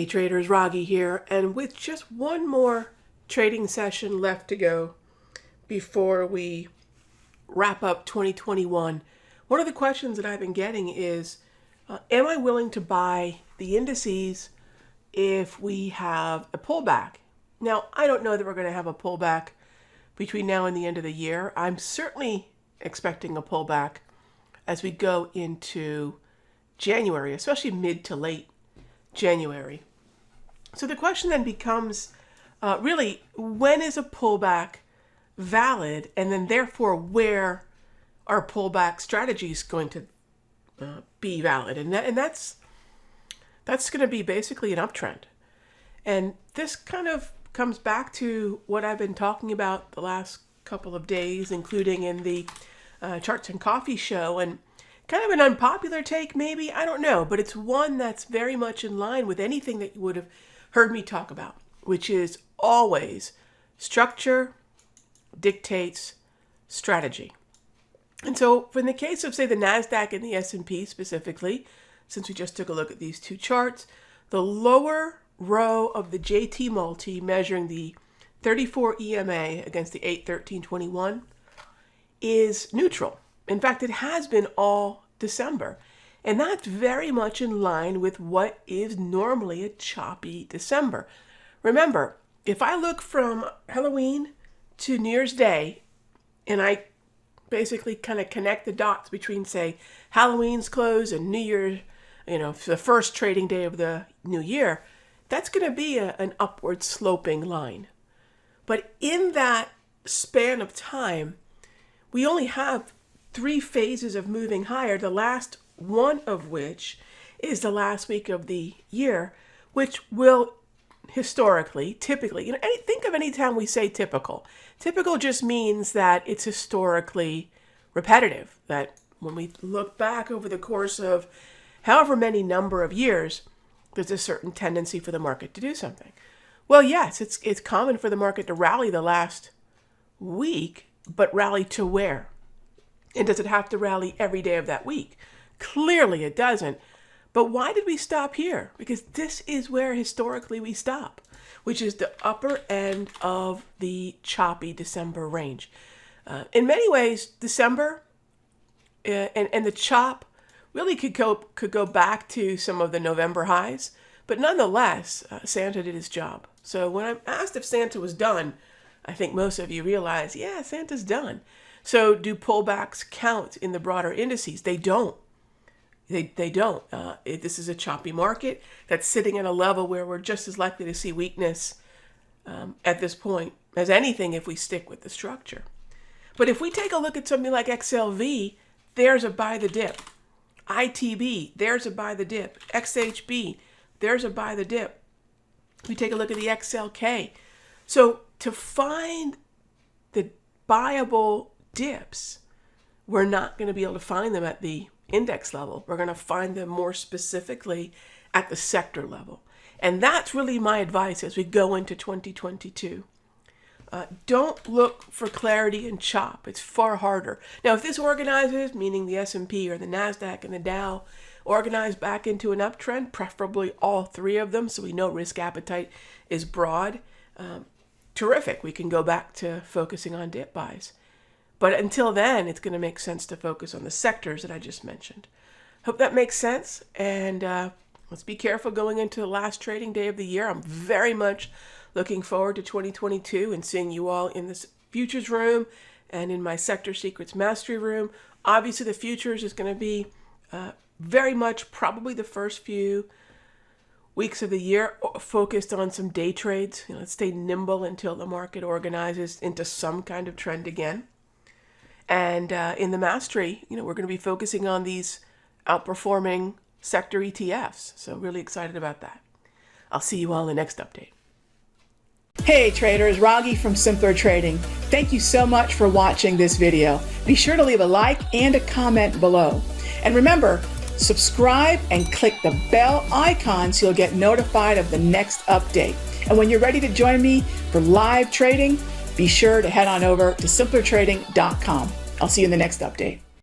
Hey traders, Raghee here, and with just one more trading session left to go before we wrap up 2021, one of the questions that I've been getting is, am I willing to buy the indices if we have a pullback? Now, I don't know that we're going to have a pullback between now and the end of the year. I'm certainly expecting a pullback as we go into January, especially mid to late January. So the question then becomes, really, when is a pullback valid, and then therefore where are pullback strategies going to be valid? And that's going to be basically an uptrend. And this kind of comes back to what I've been talking about the last couple of days, including in the Charts and Coffee show, and kind of an unpopular take, maybe, I don't know, but it's one that's very much in line with anything that you would have heard me talk about, which is always structure dictates strategy. And so in the case of, say, the NASDAQ and the S&P specifically, since we just took a look at these two charts, the lower row of the JT multi measuring the 34 EMA against the 81321 is neutral. In fact, it has been all December. And that's very much in line with what is normally a choppy December. Remember, if I look from Halloween to New Year's Day, and I basically kind of connect the dots between, say, Halloween's close and New Year's, the first trading day of the new year, that's going to be an upward sloping line. But in that span of time, we only have 3 phases of moving higher, the last one of which is the last week of the year, which will historically, typically, think of any time we say typical. Typical just means that it's historically repetitive, that when we look back over the course of however many number of years, there's a certain tendency for the market to do something. Well, yes, it's common for the market to rally the last week, but rally to where? And does it have to rally every day of that week? Clearly it doesn't. But why did we stop here? Because this is where historically we stop, which is the upper end of the choppy December range. In many ways, December and the chop really could go back to some of the November highs. But nonetheless, Santa did his job. So when I'm asked if Santa was done, I think most of you realize, yeah, Santa's done. So do pullbacks count in the broader indices? They don't. They don't. This is a choppy market that's sitting at a level where we're just as likely to see weakness at this point as anything if we stick with the structure. But if we take a look at something like XLV, there's a buy the dip. ITB, there's a buy the dip. XHB, there's a buy the dip. We take a look at the XLK. So to find the buyable dips, we're not going to be able to find them at the index level. We're going to find them more specifically at the sector level. And that's really my advice as we go into 2022. Don't look for clarity in chop. It's far harder. Now, if this organizes, meaning the S&P or the NASDAQ and the Dow, organize back into an uptrend, preferably all 3 of them, so we know risk appetite is broad, terrific. We can go back to focusing on dip buys. But until then, it's going to make sense to focus on the sectors that I just mentioned. Hope that makes sense. And let's be careful going into the last trading day of the year. I'm very much looking forward to 2022 and seeing you all in this futures room and in my Sector Secrets Mastery room. Obviously, the futures is going to be very much probably the first few weeks of the year focused on some day trades. Let's stay nimble until the market organizes into some kind of trend again. And in the mastery, we're going to be focusing on these outperforming sector ETFs. So really excited about that. I'll see you all in the next update. Hey traders, Raghee from Simpler Trading. Thank you so much for watching this video. Be sure to leave a like and a comment below. And remember, subscribe and click the bell icon so you'll get notified of the next update. And when you're ready to join me for live trading, be sure to head on over to simplertrading.com. I'll see you in the next update.